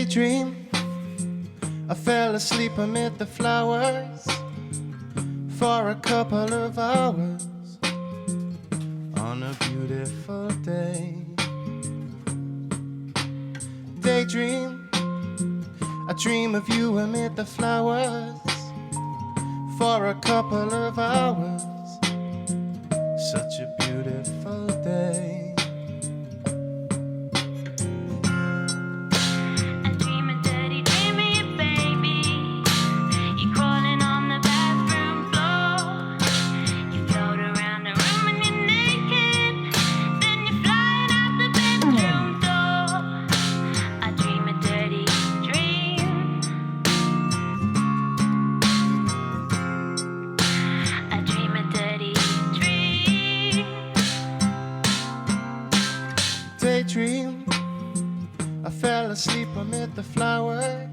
Daydream, I fell asleep amid the flowers for a couple of hours on a beautiful day. Daydream, I dream of you amid the flowers for a couple of hours. Such a beautiful day. Daydream, I fell asleep amid the flowers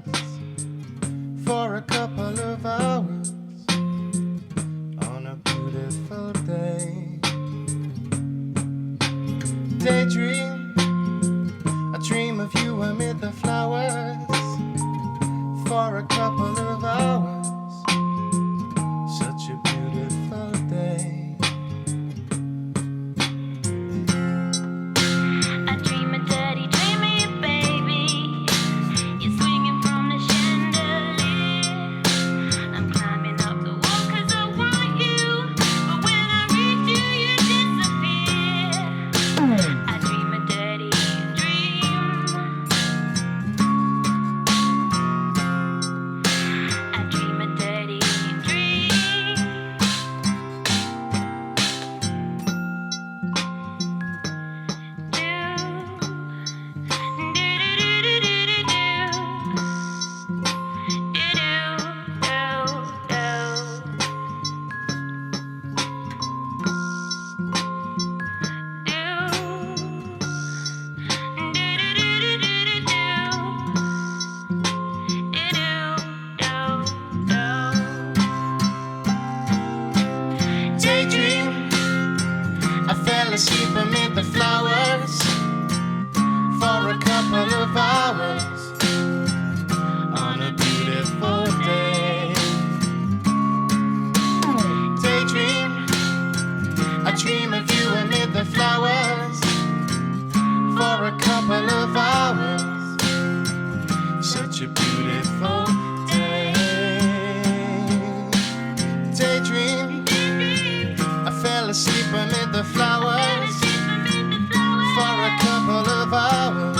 for a couple of hours on a beautiful day. Daydream, I dream of you amid the flowers for a couple of hours. Such a beautiful day. Daydream, I fell asleep amid the flowers for a couple of hours on a beautiful day. Daydream, I dream of you amid the flowers for a couple of hours. Such a beautiful day. Daydream, I fell asleep amid the flowers for a couple of hours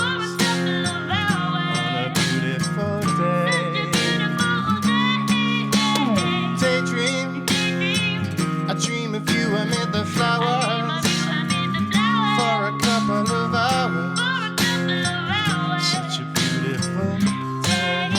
on a beautiful day. Daydream, I dream of you amid the flowers for a couple of hours. Such a beautiful day.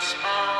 smile.